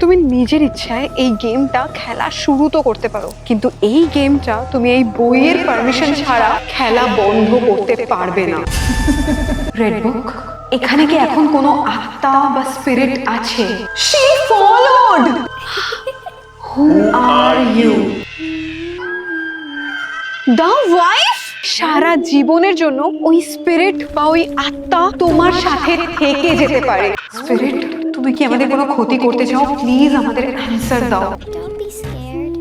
তুমি নিজের ইচ্ছায় এই গেমটা খেলা শুরু তো করতে পারো, কিন্তু এই গেমটা তুমি এই বইয়ের পারমিশন ছাড়া খেলা বন্ধ করতে পারবে না। রেড বুক, এখানে কি এখন কোনো আত্মা বা স্পিরিট আছে? She followed. Who are you? The wife? সারা জীবনের জন্য ওই স্পিরিট বা ওই আত্মা তোমার সাথে থেকে যেতে পারে। স্পিরিট, তুমি কি আমাদের কোনো ক্ষতি করতে চাও? প্লিজ আমাদের অ্যানসার দাও। Don't be scared.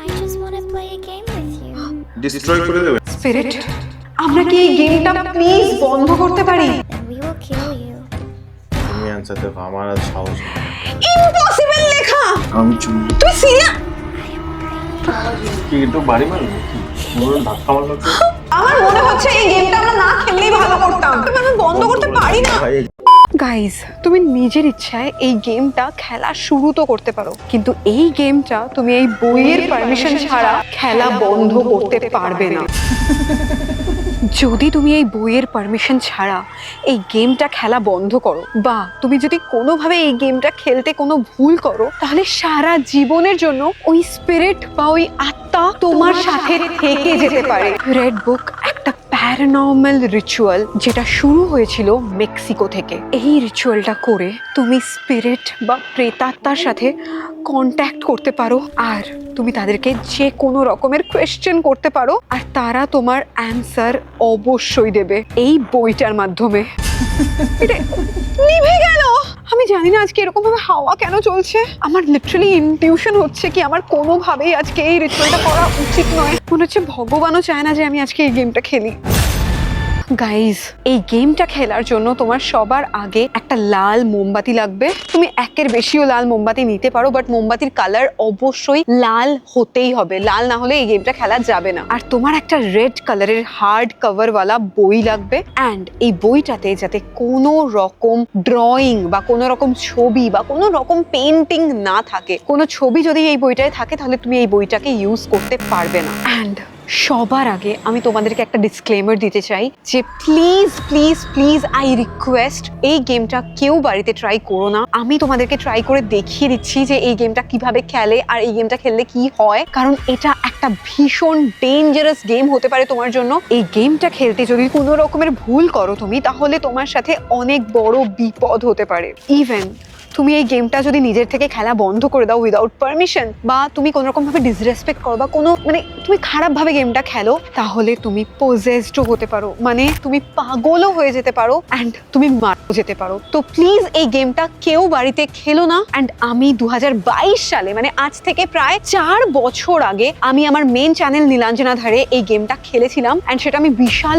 I just want to play a game with you. Destroy করে দেবে। স্পিরিট, আমরা কি এই গেমটা প্লিজ বন্ধ করতে পারি? Then we will kill you. তুমি অ্যানসার দেখো, আমার আর সাহস নেই। ইম্পসিবল লেখা। আমি চুপ। তুই সিরিয়াস? কি একটু বাড়ি মারলো কি? মোর ধাক্কা মারলো কি? আমার মনে হচ্ছে এই গেমটা আমরা না খেললেই ভালো করতাম। আমি বন্ধ করতে পারি না। ভাই, গাইজ, তুমি নিজের ইচ্ছায় এই গেমটা খেলা শুরু তো করতে পারো, কিন্তু এই গেমটা তুমি এই বইয়ের পারমিশন ছাড়া খেলা বন্ধ করতে পারবে না। যদি তুমি এই বইয়ের পারমিশন ছাড়া এই গেমটা খেলা বন্ধ করো, বা তুমি যদি কোনোভাবে এই গেমটা খেলতে কোনো ভুল করো, তাহলে সারা জীবনের জন্য ওই স্পিরিট বা ওই আত্মা তোমার সাথে থেকে যেতে পারে। রেড বুক একটা প্যারানর্মাল রিচুয়াল যেটা শুরু হয়েছিল মেক্সিকো থেকে। এই রিচুয়ালটা করে তুমি স্পিরিট বা প্রেতাত্মার সাথে কন্ট্যাক্ট করতে পারো, আর তুমি তাদেরকে যে কোনো রকমের কোয়েশ্চেন করতে পারো, আর তারা তোমার অ্যানসার অবশ্যই দেবে এই বইটার মাধ্যমে। এটা নিভে গেল। আমি জানি না আজকে এরকম ভাবে হাওয়া কেন চলছে। আমার লিটারালি ইনটিউশন হচ্ছে কি আমার কোনোভাবেই আজকে এই রিচুয়ালটা করা উচিত নয়। মনে হচ্ছে ভগবানও চায় না যে আমি আজকে এই গেমটা খেলি। গাইজ, এই গেমটা খেলার জন্য তোমার সবার আগে একটা লাল মোমবাতি লাগবে। তুমি একের বেশিও লাল মোমবাতি নিতে পারো, বাট মোমবাতির কালার অবশ্যই লাল হতেই হবে। লাল না হলে এই গেমটা খেলা যাবে না। আর তোমার একটা রেড কালারের হার্ড কভারওয়ালা বই লাগবে, অ্যান্ড এই বইটাতে যাতে কোনো রকম ড্রয়িং বা কোনো রকম ছবি বা কোনো রকম পেন্টিং না থাকে। কোনো ছবি যদি এই বইটায় থাকে তাহলে তুমি এই বইটাকে ইউজ করতে পারবে না। অ্যান্ড সবার আগে আমি তোমাদেরকে একটা ডিসক্লেমার দিতে চাই যে please please please I request, এই গেমটা কেউ বাড়িতে ট্রাই করো না। আমি তোমাদেরকে ট্রাই করে দেখিয়ে দিচ্ছি যে এই গেমটা কিভাবে খেলে আর এই গেমটা খেললে কি হয়, কারণ এটা একটা ভীষণ ডেঞ্জারাস গেম হতে পারে তোমার জন্য। এই গেমটা খেলতে যদি কোনো রকমের ভুল করো তুমি, তাহলে তোমার সাথে অনেক বড় বিপদ হতে পারে। ইভেন তুমি এই গেমটা যদি নিজের থেকে খেলা বন্ধ করে দাও উইদাউট পারমিশন, বা তুমি কোনো রকম ভাবে ডিসরেসপেক্ট করো, বা কোনো তুমি খারাপ ভাবে গেমটা খেলো, তাহলে তুমি পজেসডও হতে পারো, মানে তুমি পাগলও হয়ে যেতে পারো, অ্যান্ড তুমি মারাও যেতে পারো। তো প্লিজ এই গেমটা কেউ বাড়িতে খেলো না। অ্যান্ড আমি 2022 সালে, মানে আজ থেকে প্রায় 4 বছর আগে, আমি আমার মেন চ্যানেল নীলাঞ্জনা ধারে এই গেমটা খেলেছিলাম, অ্যান্ড সেটা আমি বিশাল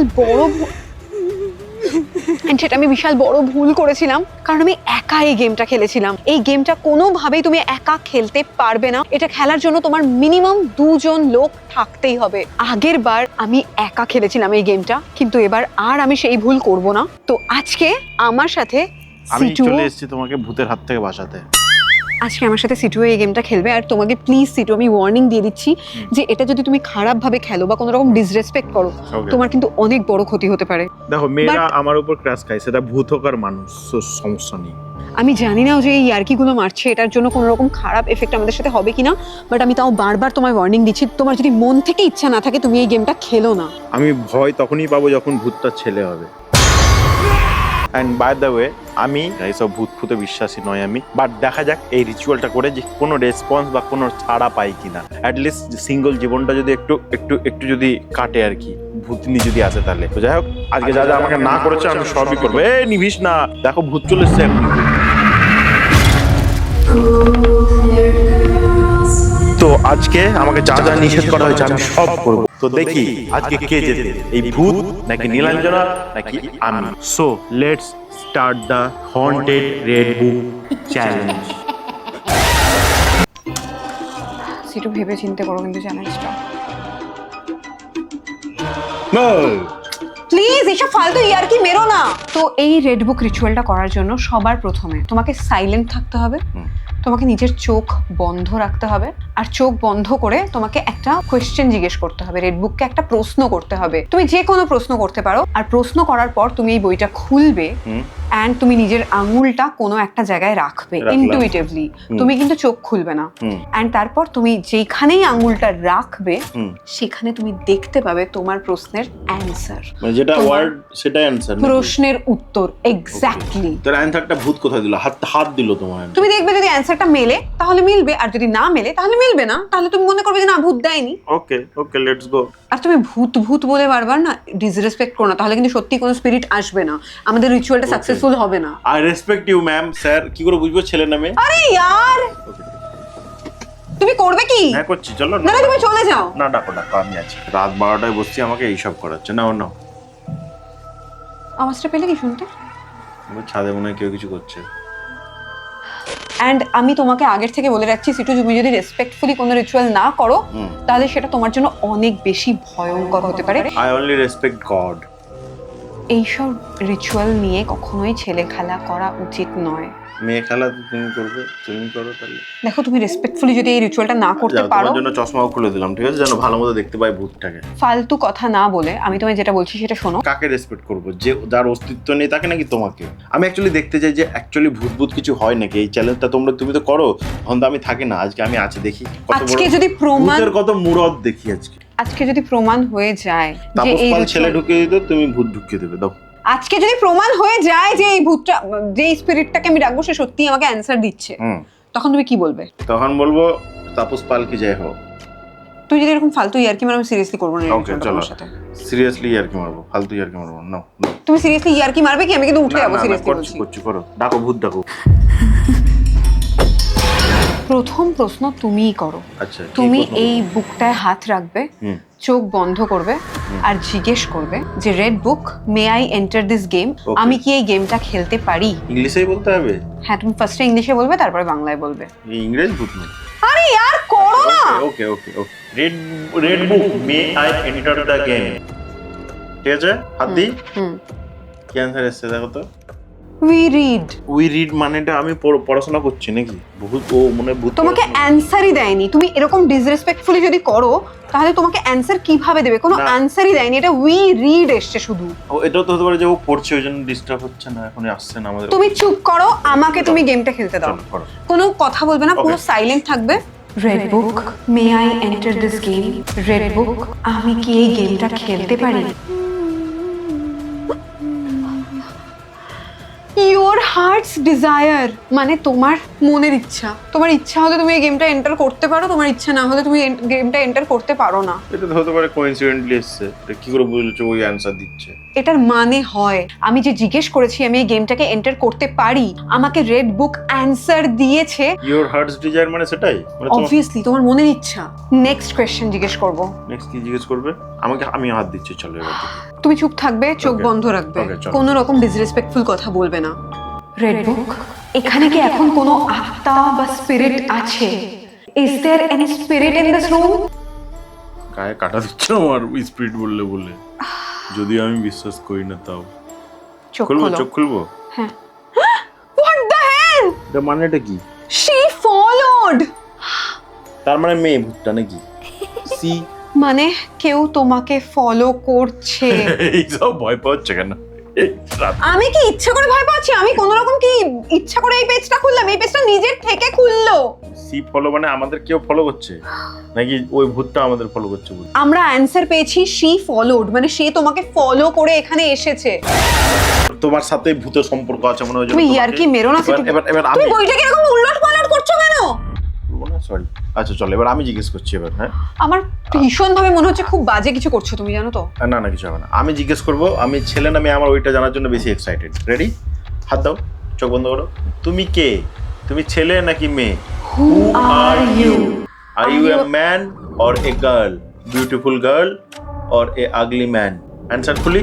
বড় ভুল করেছিলাম, কারণ আমি একা এই গেমটা খেলেছিলাম। এই গেমটা কোনোভাবেই তুমি একা খেলতে পারবে না। এটা খেলার জন্য তোমার মিনিমাম 2 জন লোক থাকতেই হবে। আগের বার আমি একা খেলেছিলাম এই গেমটা, কিন্তু এবার আর আমি সেই ভুল করব না। তো আজকে আমার সাথে আমি চলে এসেছি তোমাকে ভূতের হাত থেকে বাঁচাতে। আজকে আমার সাথে সিটু এই গেমটা খেলবে, আর তোমাকে প্লিজ সিটু আমি ওয়ার্নিং দিয়ে দিচ্ছি যে এটা যদি তুমি খারাপ ভাবে খেলো বা কোনো রকম ডিসরেসপেক্ট করো, তোমার কিন্তু অনেক বড় ক্ষতি হতে পারে। দেখো, মেয়েরা আমার উপর ক্রাশ খায়, সেটা ভূত হোক আর মানুষ, সমস্যা নেই। আমি জানি না যে এই ইয়ার্কিগুলো মারছে এটার জন্য কোনো রকম খারাপ এফেক্ট আমাদের সাথে হবে কিনা, বাট আমি তাও বারবার তোমায় ওয়ার্নিং দিচ্ছি, তোমার যদি মন থেকে ইচ্ছা না থাকে তুমি এই গেমটা খেলো না। আমি ভয় তখনই পাবো যখন ভূতটা ছেলে হবে। অ্যান্ড বাই দ্য ওয়ে, আমি এইসব ভূত ফুতে বিশ্বাসী নয় আমি, বাট দেখা যাক এই রিচুয়ালটা করে যে কোনো রেসপন্স বা কোনো ছাড়া পাই কিনা। অ্যাটলিস্ট সিঙ্গল জীবনটা যদি একটু যদি কাটে আর কি, ভূতনি যদি আসে তাহলে। তো যাই হোক, আজকে যা যা আমাকে না করেছে আমি সবই করবো। নিভিস না, দেখো ভূত চলে এসছে এখন। তো আজকে আমাকে যা যা নিষেধ করা হয়েছে আমি সব করবো। তো দেখি আজকে কে জেতে, এই ভূত নাকি নীলাঞ্জনা নাকি আমি। So let's start the haunted red book challenge. সিটু ভেবে চিন্তে করো কিন্তু চ্যালেঞ্জটা। প্লিজ এসব ফালতু ইয়ার্কি মেরো না। তো এই রেড বুক রিচুয়ালটা করার জন্য সবার প্রথমে তোমাকে সাইলেন্ট থাকতে হবে, তোমাকে নিজের চোখ বন্ধ রাখতে হবে, আর চোখ বন্ধ করে তোমাকে একটা কোয়েশ্চেন জিজ্ঞেস করতে হবে, রেড বুককে একটা প্রশ্ন করতে হবে। তুমি যে কোনো প্রশ্ন করতে পারো, আর প্রশ্ন করার পর তুমি এই বইটা খুলবে অ্যান্ড তুমি নিজের আঙুলটা কোনো একটা জায়গায় রাখবে ইনটুইটিভলি, তুমি কিন্তু চোখ খুলবে না। অ্যান্ড তারপর তুমি যেখানেই আঙুলটা রাখবে সেখানে তুমি দেখতে পাবে তোমার প্রশ্নের অ্যান্সার, মানে যেটা ওয়ার্ড সেটাই অ্যানসার, প্রশ্নের উত্তর এক্স্যাক্টলি। তোর অ্যানসারটা ভূত কোথায় দিল? হাত দিল তোমার। তুমি দেখবে যদি অ্যান্সারটা মেলে তাহলে মিলবে, আর যদি না মেলে তাহলে মিলবে না, তাহলে তুমি মনে করবে যে না ভূত দেয়নি। ওকে ওকে, লেটস গো। আর তুমি ভূত ভূত বলে বারবার না ডিসরেসপেক্ট করো না, তাহলে কিন্তু সত্যি কোনো স্পিরিট আসবে না, আমাদের রিচুয়ালটা সাকসেসফুল হবে না। I respect you ma'am. Sir কি করে বুঝবো ছেলের নামে? আরে ইয়ার তুমি করবে কি? হ্যাঁ করছি, চলো না না তুমি চলে যাও। না ডাকো আমি আছি। রাত 12টায় বসছি, আমাকে এইসব করাচ্ছে না। না আওয়াজটা পেলে কি শুনতে? ছাদে মনে হয় কেউ কিছু করছে। অ্যান্ড আমি তোমাকে আগের থেকে বলে রাখছি সিটু, তুমি যদি রেসপেক্টফুলি কোনো রিচুয়াল না করো তাহলে সেটা তোমার জন্য অনেক বেশি ভয়ঙ্কর হতে পারে। I only respect god. এইসব রিচুয়াল নিয়ে কখনোই ছেলে খেলা করা উচিত নয়। মেয়ে খেলা তুমি করবে, তুমি করো তাহলে। দেখো তুমি রেসপেক্টফুলি যদি এই রিচুয়ালটা না করতে পারো, তোমার জন্য চশমাও খুলে দিলাম, ঠিক আছে, যেন ভালো মতো দেখতে পাই ভূতটাকে। ফালতু কথা না বলে আমি তোমায় যেটা বলছি সেটা শোনো। কাকে রেসপেক্ট করবো? যে যার অস্তিত্ব নেই তাকে নাকি তোমাকে? আমি অ্যাকচুয়ালি দেখতে চাই যে অ্যাকচুয়ালি ভূত কিছু হয় নাকি। এই চ্যালেঞ্জটা তুমি তো করো, তখন তো আমি থাকি না। আজকে আমি আছি, দেখি আজকে যদি প্রমাণ, কত মুরদ দেখি আজকে যদি প্রমাণ হয়ে যায় যে এই ছেলে ঢুকিয়ে দিত, তুমি ভূত ঢুকিয়ে দেবে। দাও। আজকে যদি প্রমাণ হয়ে যায় যে এই ভূতটা, যে স্পিরিটটাকে আমি ডাকবো সে সত্যি আমাকে অ্যানসার দিচ্ছে, তখন তুমি কি বলবে? তখন বলবো তাপস পাল কি জয় হোক। তুই যদি এরকম ফালতু ইয়ার্কি মারো, আমি সিরিয়াসলি করবো না। ওকে চলো, সিরিয়াসলি ইয়ার্কি মারবো, ফালতু ইয়ার্কি মারবো না। তুমি সিরিয়াসলি ইয়ার্কি মারবে কি? আমি কিন্তু উঠে যাবো। সিরিয়াসলি করছি, করো, ডাকো ভূত ডাকো। প্রথম প্রশ্ন তুমিই করো। আচ্ছা, তুমি এই বুকটায় হাত রাখবে, চোখ বন্ধ করবে আর জিজ্ঞেস করবে যে red book, may I enter this game? আমি কি এই গেমটা খেলতে পারি? ইংলিশেই বলতে হবে? হ্যাঁ, তুমি ফার্স্টে ইংলিশে বলবে, তারপরে বাংলায় বলবে। এই ইংরেজি ভূত না। আরে यार করো না। Okay okay okay. Red book, may I enter the game. ঠিক আছে, হাত দি। কি অ্যানসার এসেছে দেখো তো। We read. উই রিড মানেটা আমি পড়াশোনা করছি নাকি? ভূত ও মনে ভূত তোমাকে অ্যানসারই দেয়নি। তুমি এরকম ডিসরেসপেক্টফুলি যদি করো তাহলে তোমাকে অ্যানসার কিভাবে দেবে? কোনো অ্যানসারই দেয়নি, এটা উই রিড এসছে শুধু। ও এটাও তো হতে পারে যে ও পড়ছে ওই জন্য ডিস্টার্ব হচ্ছে না, এখনই আসছে না আমাদের। তুমি চুপ করো, আমাকে তুমি গেমটা খেলতে দাও। কোনো কথা বলবে না, পুরো সাইলেন্ট থাকবে। Red book, may I enter this game? Red book, আমি কি এই গেমটা খেলতে পারি? ইওর হার্টস ডিজায়ার, মানে তোমার মনের ইচ্ছা। তোমার ইচ্ছা হলে তুমি এই গেমটা এন্টার করতে পারো, তোমার ইচ্ছা না হলে তুমি গেমটা এন্টার করতে পারো না। এটা তো হতে পারে কোইন্সিডেন্টলি এসছে। কি করে বুঝছো ওই অ্যানসার দিচ্ছে? এটার মানে হয় আমি যে জিজ্ঞেস করেছি আমি এই গেমটাকে এন্টার করতে পারি, আমাকে রেড বুক অ্যানসার দিয়েছে। ইওর হার্টস ডিজায়ার মানে সেটাই, মানে অবভিয়াসলি তোমার মনের ইচ্ছা। নেক্সট কোশ্চেন জিজ্ঞেস করব। নেক্সট কি জিজ্ঞেস করবে আমাকে? আমি হাত দিচ্ছি, চলো এবার দেখি। তুমি চুপ থাকবে, চোখ বন্ধ রাখবে, কোনো রকম ডিসরেসপেক্টফুল কথা বলবে না। রেড বুক, এখানে কি এখন কোনো আত্মা বা স্পিরিট আছে? Is there any spirit in this room? গায়ে কাটা দিচ্ছে আমার স্পিরিট বললে বলে, যদি আমি বিশ্বাস করি না তাও। চোখ খুলবো? হ্যাঁ। What the hell? এটা মানেটা কি? She followed. তার মানে মেয়ে ভূতটা নাকি? সি মানে কেউ তোমাকে ফলো করছে। এই সব ভয় পাচ্ছে কেন? আমি কি ইচ্ছা করে ভয় পাচ্ছি? আমি কোন রকম কি ইচ্ছা করে এই পেজটা খুললাম? এই পেজটা নিজের থেকে খুললো। সি ফলো মানে আমাদের কেউ ফলো করছে নাকি ওই ভূতটা আমাদের ফলো করছে? আমরা অ্যানসার পেয়েছি শি ফলোড, মানে সে তোমাকে ফলো করে এখানে এসেছে। তোমার সাথে ভূতের সম্পর্ক আছে মনে হয়। তুমি ইয়ার্কি মেরো না। এবার তুমি বইটাকে এরকম উলটপালট করছো কেন? সরি। আচ্ছা চলো এবার আমি জিজ্ঞেস করছি এবার। হ্যাঁ, আমার ভীষণ ভাবে মনে হচ্ছে খুব বাজে কিছু করছো তুমি, জানো তো? না না কিছু হবে না। আমি জিজ্ঞেস করব, আমি ছেলে না মেয়ে আমার ওইটা জানার জন্য বেশি এক্সাইটেড। রেডি? হাত দাও, চোখ বন্ধ করো। তুমি কে? তুমি ছেলে নাকি মেয়ে? Who are you? Are you a man or a girl? Beautiful girl or a ugly man? Answer খুলি?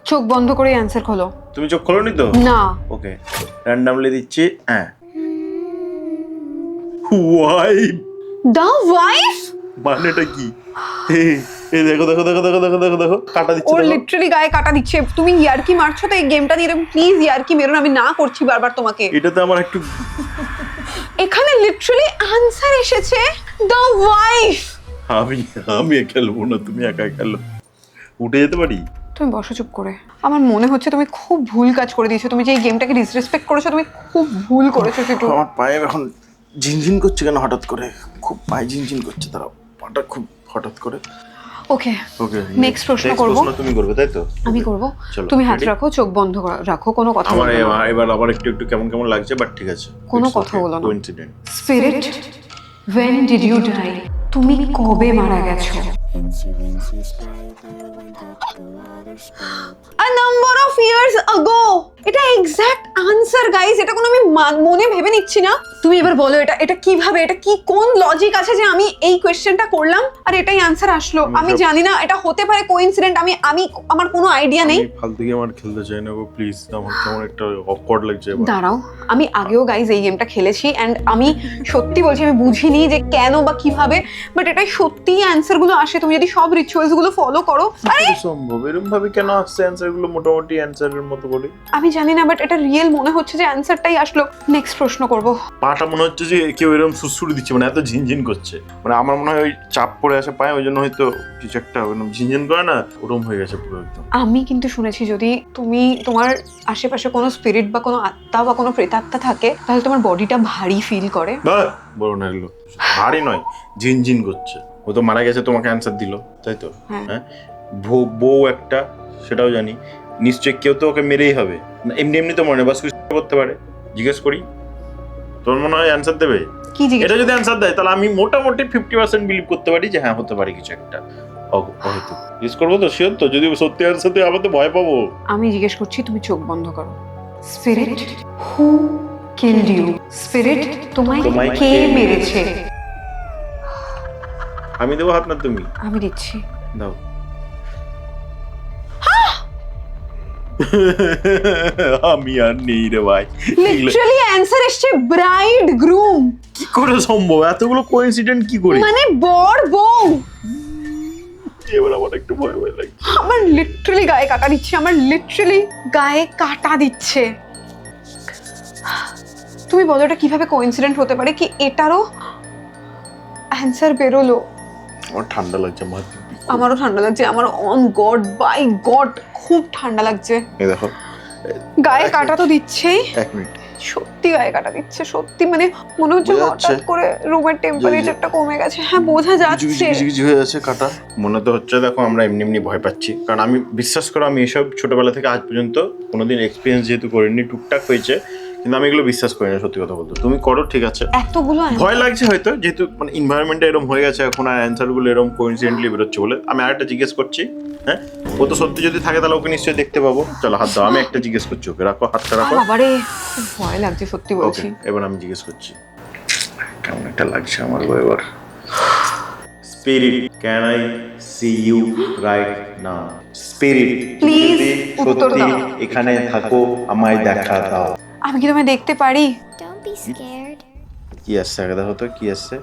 চোখ বন্ধ করে অ্যানসার খোলো। তুমি চোখ খোলোনি তো? না। ওকে, র্যান্ডমলি দিচ্ছি। হ্যাঁ, ওয়াইফ। দা ওয়াইফ মানেটা কি? এই দেখো দেখো দেখো দেখো দেখো দেখো দেখো কাটা দিচ্ছে। ওর লিটারালি গায়ে কাটা দিচ্ছে। তুমি ইয়ার্কি মারছো তো এই গেমটা নিয়ে? প্লিজ ইয়ার্কি মেরো না, আমি না করছি বারবার তোমাকে। এটাতে আমার একটু এখানে লিটারালি আনসার এসেছে, দ্য ওয়াইফ। আমি খেলবো না, তুমি একা খেলো। উঠে যেতে পারি? তুমি বসো চুপ করে। আমার মনে হচ্ছে তুমি খুব ভুল কাজ করে দিয়েছো, তুমি যে এই গেমটাকে ডিসরেসপেক্ট করেছো, তুমি খুব ভুল করেছো সেটু। আমার পায়ে এখন ঝিনঝিন করছে কেন হঠাৎ করে? খুব পায়ে ঝিনঝিন করছে, তারা পাটা খুব হঠাৎ করে। ওকে ওকে, নেক্সট প্রশ্ন করব। তুমি করবে তাই তো? আমি করব। চলো, তুমি হাত ready? রাখো, চোখ বন্ধ রাখো, কোনো কথা আমার বলবে না। এবার আবার একটু একটু কেমন কেমন লাগছে, বাট ঠিক আছে। কোনো It's কথা okay, বলো না। coincidence. Spirit, when did you die? তুমি কবে মারা গেছো? A number of years ago. এটা এক্সাক্ট আনসার গাইস, এটা কোনো আমি মনে ভেবে নিচ্ছি না। তুমি এবার বলো এটা কিভাবে, এটা কি কোন লজিক আছে যে আমি এই কোশ্চেনটা করলাম আর এটাই আনসার আসলো? আমি জানি না, এটা হতে পারে কোইন্সিডেন্ট, আমি আমার কোনো আইডিয়া নেই। আমি ফালতু গেম আর খেলতে চাই না গো, প্লিজ। আমার কেমন একটা অকওয়ার্ড লাগছে এবার। দাঁড়াও, আমি আগেও গাইজ এই গেমটা খেলেছি এন্ড আমি সত্যি বলছি আমি বুঝিনি যে কেন বা কিভাবে, বাট এটাই সত্যি অ্যান্সার গুলো আসে তুমি যদি সব রিচুয়ালস গুলো ফলো করো। আরে সম্ভব এরকম ভাবে কেন আসছে অ্যান্সার গুলো মোটামুটি অ্যান্সারের মতো করে? আমি জানি না, বাট এটা রিয়েল মনে হচ্ছে যে অ্যান্সারটাই আসলো। নেক্সট প্রশ্ন করব। পাটা মনে হচ্ছে যে কেউ এরকম সুসুড়ি দিচ্ছে, মানে এত ঝিনঝিন করছে। মানে আমার মনে হয় ওই চাপ পড়ে আসে পায়ে, ওই জন্য হয়তো কিছু একটা ঝিনঝিন করে না, ওরকম হয়ে গেছে পুরো একদম। আমি কিন্তু শুনেছি যদি তুমি তোমার আশেপাশে কোনো স্পিরিট বা কোনো আত্মা বা কোনো প্রেতাত্মা থাকে তাহলে তোমার বডিটা ভারী ফিল করে। বলো না, এগুলো ভারী নয়, ঝিনঝিন করছে। ও তো মারা গেছে, তোমাকে অ্যান্সার দিল তাই তো? হ্যাঁ, বউ একটা, সেটাও জানি। নিশ্চয়ই কেউ তো ওকে মেরেই হবে না, এমনি এমনি তো মনে হয় বাস করতে পারে। জিজ্ঞেস করি, তোমার মনে হয় অ্যান্সার দেবে? কি জিজ্ঞেস? এটা যদি অ্যান্সার দেয় তাহলে আমি মোটামুটি 50% বিলিভ করতে পারি যে হ্যাঁ হতে পারে কিছু একটা। হয়তো জিজ্ঞেস করবো তো, শিওর তো? যদি সত্যি অ্যান্সার দেয় আবার তো ভয় পাবো। আমি জিজ্ঞেস করছি, তুমি চোখ বন্ধ করো। Spirit, who killed you? Spirit, তোমায় কে মেরেছে? আমি দেবো হাত না তুমি? আমি দিচ্ছি। দাও। আমি আর নেই রে ভাই। লিটারালি অ্যানসার এসছে ব্রাইড গ্রুম। কি করে সম্ভব? এতগুলো কোইন্সিডেন্ট কি করে? মানে বর বউ। এবার আমার একটু ভয় ভয় লাগছে। আমার লিটারালি গায়ে কাটা দিচ্ছে, আমার লিটারালি গায়ে কাটা দিচ্ছে। তুমি বলো এটা কিভাবে কোইন্সিডেন্ট হতে পারে, কি এটারও অ্যানসার বেরোলো? আমার ঠান্ডা লাগছে, আমার আমারও ঠান্ডা লাগছে, আমার অন গড বাই গড খুব ঠান্ডা লাগছে। এই দেখো, গায়ে কাটা তো দিচ্ছেই। এক মিনিট, সত্যি গায়ে কাটা দিচ্ছে, সত্যি মানে মনে হচ্ছে বোঝা যাচ্ছে? হঠাৎ করে রুমের টেম্পারেচারটা কমে গেছে। হ্যাঁ বোঝা যাচ্ছে। কিছু হয়ে যাচ্ছে কাটা। মনে তো হচ্ছে দেখো আমরা এমনি এমনি ভয় পাচ্ছি, কারণ আমি বিশ্বাস করো আমি এসব ছোটবেলা থেকে আজ পর্যন্ত কোনোদিন এক্সপিরিয়েন্স যেহেতু করিনি, টুকটাক হয়েছে, কিন্তু আমি এগুলো বিশ্বাস করি না সত্যি কথা বলতে। তুমি করো ঠিক আছে, এতগুলো ভয় লাগছে হয়তো যেহেতু মানে এনভায়রনমেন্টটা এরকম হয়ে গেছে এখন, আর অ্যান্সার গুলো এরকম কোইন্সিডেন্টলি বেরোচ্ছে বলে। আমি আরেকটা জিজ্ঞেস করছি, হ্যাঁ ও তো সত্যি যদি থাকে তাহলে ওকে নিশ্চয়ই দেখতে পাবো। চলো হাত দাও, আমি একটা জিজ্ঞেস করছি ওকে, রাখো হাতটা রাখো। বাবারে খুব ভয় লাগছে সত্যি ওকে, বলছি। এবার আমি জিজ্ঞেস করছি, কেমন একটা লাগছে আমার এবার। Spirit, can I see you right now? Spirit, Please, উত্তর সত্যি দাও। এখানে থাকো, আমায় দেখা দাও। আমি কি তোমায় দেখতে পারি? Don't be scared. কি আসছে আগে দেখো তো, কি আসছে?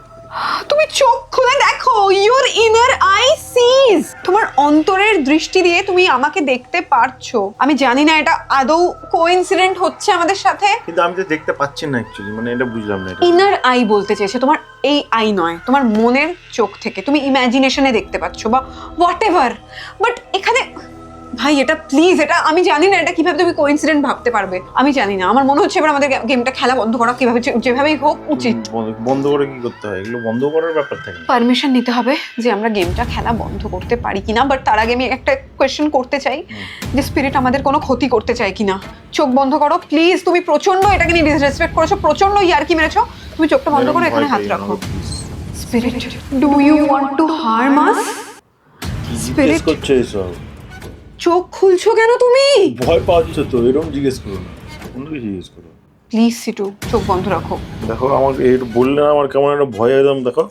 তুমি চোখ খুলে দেখো, ইওর ইনার আই সিজ। তোমার অন্তরের দৃষ্টি দিয়ে তুমি আমাকে দেখতে পারছো। আমি জানি না এটা আদৌ কোইন্সিডেন্ট হচ্ছে আমাদের সাথে। কিন্তু আমি তো দেখতে পাচ্ছি না অ্যাকচুয়ালি, মানে এটা বুঝলাম না। এটা ইনার আই বলতে চেয়েছে তোমার এই আই নয়, তোমার মনের চোখ থেকে তুমি ইমাজিনেশনে দেখতে পাচ্ছ বা হোয়াট এভার, বাট এখানে ভাই এটা প্লিজ, এটা আমি জানি না এটা কিভাবে তুমি কোইন্সিডেন্ট ভাবতে পারবে। আমি জানি না, আমার মনে হচ্ছে এবার আমাদের গেমটা খেলা বন্ধ করা কিভাবে যেভাবেই হোক উচিত। বন্ধ করে কি করতে হয়? এগুলো বন্ধ করার ব্যাপার থাকে না। পারমিশন নিতে হবে যে আমরা গেমটা খেলা বন্ধ করতে পারি কিনা, বাট তার আগে আমি একটা কোয়েশ্চেন করতে চাই যে স্পিরিট আমাদের কোনো ক্ষতি করতে চায় কিনা। চোখ বন্ধ করো প্লিজ। তুমি প্রচন্ড এটাকে নিয়ে ডিসরেসপেক্ট করেছো, প্রচন্ড ইয়ার্কি মেরেছো। তুমি চোখটা বন্ধ করো, এখানে হাত রাখো। Spirit, do you want to harm us? জিজ্ঞেস করছো এসব? চোখ খুলছো কেন তুমি? ভয় পাচ্ছ তো, এরকম জিজ্ঞেস করো না, অন্য কিছু জিজ্ঞেস করো। প্লিজ সিটু, চোখ বন্ধ রাখো। দেখো আমাকে একটু বললে না, আমার কেমন একটা ভয় একদম। দেখো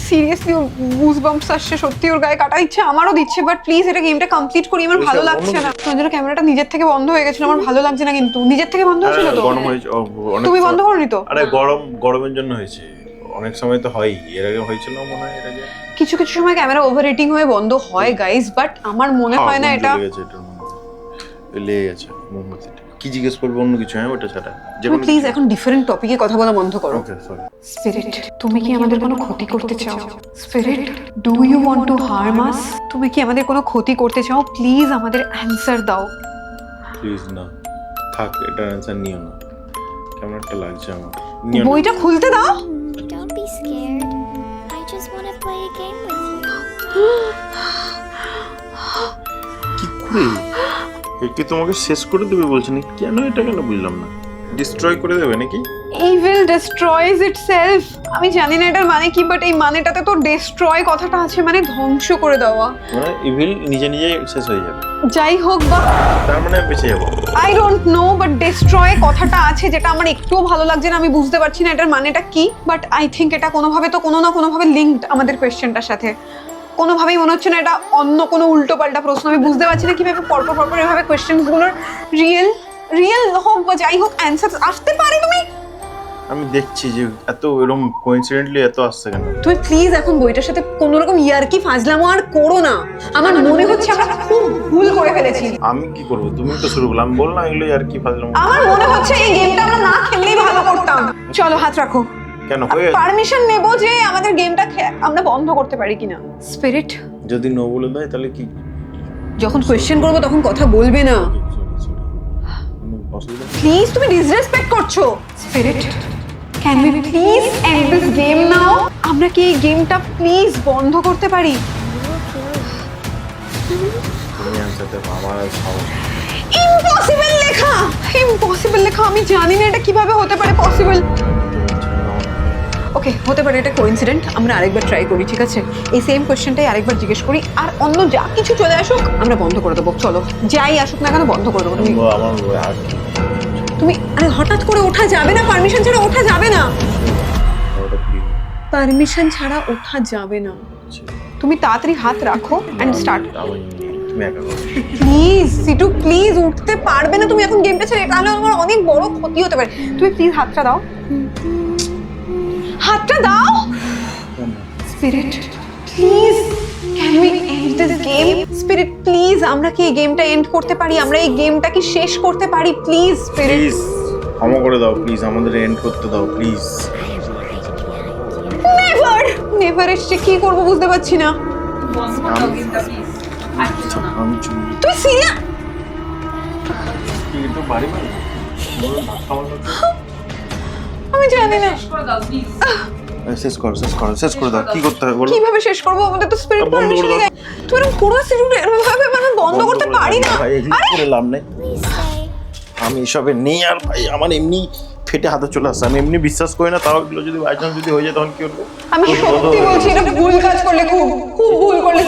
সিরিয়াসলি গুজবাম্পস আসছে, সত্যি ওর গায়ে কাটা দিচ্ছে, আমারও দিচ্ছে, বাট প্লিজ এটা গেমটা কমপ্লিট করি, আমার ভালো লাগছে না। তোমার জন্য ক্যামেরাটা নিজের থেকে বন্ধ হয়ে গেছিল, আমার ভালো লাগছে না। কিন্তু নিজের থেকে বন্ধ হয়েছিল তো? গরম হয়েছে অনেক। তুমি বন্ধ করনি তো? আরে গরমের জন্য হয়েছে, অনেক সময় তো হয়। এর আগে হয়েছিল মনে হয়, এর আগে কিছু কিছু সময় ক্যামেরা ওভার রেটিং হয়ে বন্ধ হয় গাইস, বাট আমার মনে হয় না এটা লেগে গেছে, মোমবাতি। কি জিজ্ঞেস করবো অন্য কিছু, হ্যাঁ ওটা ছাড়া যে তুমি কোনো প্লিজ এখন ডিফারেন্ট টপিকে কথা বলা বন্ধ করো। ওকে সরি। স্পিরিট, তুমি কি আমাদের কোনো ক্ষতি করতে চাও? Spirit, do you want to harm us? তুমি কি আমাদের কোনো ক্ষতি করতে চাও? প্লিজ আমাদের অ্যানসার দাও। প্লিজ না, থাক, এটা অ্যান্সার নিও না, কেমন একটা লাগছে আমার। নিও না। বইটা খুলতে দাও। Don't be scared. I just want to play a game with you. কি করে একে তোমাকে শেষ করে দেবে বলছে না, কেন এটা কেন বুঝলাম না। ডিস্ট্রয় করে দেবে নাকি? Evil destroys itself. আমি জানি না এটার মানে কি, বাট এই মানেটাতে তো ডেস্ট্রয় কথাটা আছে, মানে ধ্বংস করে দেওয়া। মানে ইভিল নিজে নিজে শেষ হয়ে যাবে, যাই হোক বা তার মানে বেঁচে যাবো। I don't know, but destroy কথাটা আছে যেটা আমার একটুও ভালো লাগছে না। আমি বুঝতে পারছি না এটার মানেটা কি, বাট আই থিঙ্ক এটা কোনোভাবে তো কোনো না কোনোভাবে লিঙ্কড আমাদের কোয়েশ্চেনটার সাথে। কোনোভাবেই মনে হচ্ছে না এটা অন্য কোনো উল্টো পাল্টা প্রশ্ন। আমি বুঝতে পারছি না কিভাবে পরপর এভাবে কোয়েশ্চেনগুলোর রিয়েল হোক বা যাই হোক অ্যান্সার আসতে পারে। আমি দেখছি যে এত এরকম কোইন্সিডেন্টলি এত আসছে কেন। তুমি প্লিজ এখন বইটার সাথে কোনো রকম ইয়ার্কি ফাজলামো আর করো না। আমার মনে হচ্ছে আমরা খুব ভুল করে ফেলেছি। আমি কি করবো, তুমি তো শুরু করলাম, বললাম এগুলো আর কি ফাজলাম। আমার মনে হচ্ছে এই গেমটা আমরা না খেললেই ভালো করতাম। চলো হাত রাখো। কেন হয়ে পারমিশন নেব যে আমাদের গেমটা আমরা বন্ধ করতে পারি কিনা। স্পিরিট, যদি নো বলে দেয় তাহলে কি? যখন কোয়েশ্চেন করবো তখন কথা বলবে না অসুবিধা নেই। প্লিজ। তুমি ডিসরেসপেক্ট করছো। Spirit, can we please end this game now? আমরা কি এই গেমটা প্লিজ বন্ধ করতে পারি? তুমি অ্যান্সার দেবো, আমার আর সাহস নেই। ইম্পসিবল লেখা, ইম্পসিবল লেখা। আমি জানি না এটা কিভাবে হতে পারে পসিবল। ওকে, হতে পারে এটা কোইন্সিডেন্ট। আমরা আরেকবার ট্রাই করি, ঠিক আছে? এই সেম কোয়েশ্চেনটাই আরেকবার জিজ্ঞেস করি, আর অন্য যা কিছু চলে আসুক আমরা বন্ধ করে দেবো। চলো, যাই আসুক না কেন বন্ধ করে দেবো। আমার আর তুমি আরে হঠাৎ করে ওঠা যাবে না, পারমিশন ছাড়া ওঠা যাবে না। ওটা প্লিজ। পারমিশন ছাড়া ওঠা যাবে না। তুমি তাড়াতাড়ি হাত রাখো এন্ড স্টার্ট। তুমি একা করো। প্লিজ সিটু, প্লিজ উঠতে পারবে না তুমি এখন গেমটা ছেড়ে? তাহলে আমার অনেক বড় ক্ষতি হতে পারে। তুমি প্লিজ হাতটা দাও, হাতটা দাও। Spirit, please can we and this game? Spirit please, আমরা কি এই গেমটা এন্ড করতে পারি? আমরা এই গেমটা কি শেষ করতে পারি? প্লিজ স্পিরিট, প্লিজ ক্ষমা করে দাও, প্লিজ আমাদের এন্ড করতে দাও প্লিজ। নেভার এসছে, কি করবো বুঝতে পারছি না। আমি চুরি তুই সিরিয়াস? কি একটু বাড়ি বাড়ি ধাক্কা মারলো তো? আমি জানি না শেষ করো শেষ করে দাও। কি করতে হবে বলো? কিভাবে শেষ করবো, আমাদের তো স্পিরিট বন্ধ করে দাও। তুই এরকম পুরো সিরিয়াস এভাবে মানে বন্ধ করতে পারি না। ভাই এগুলো করে লাভ নেই। Please stay. আমি এসবে নেই আর ভাই, আমার এমনি ফেটে হাতে চলে আসছে। আমি এমনি বিশ্বাস করি না, তাও এগুলো যদি বাই চান্স যদি হয়ে যায় তখন কি করবো? আমি সত্যি বলছি, এটা ভুল কাজ করলে, খুব ভুল করলে।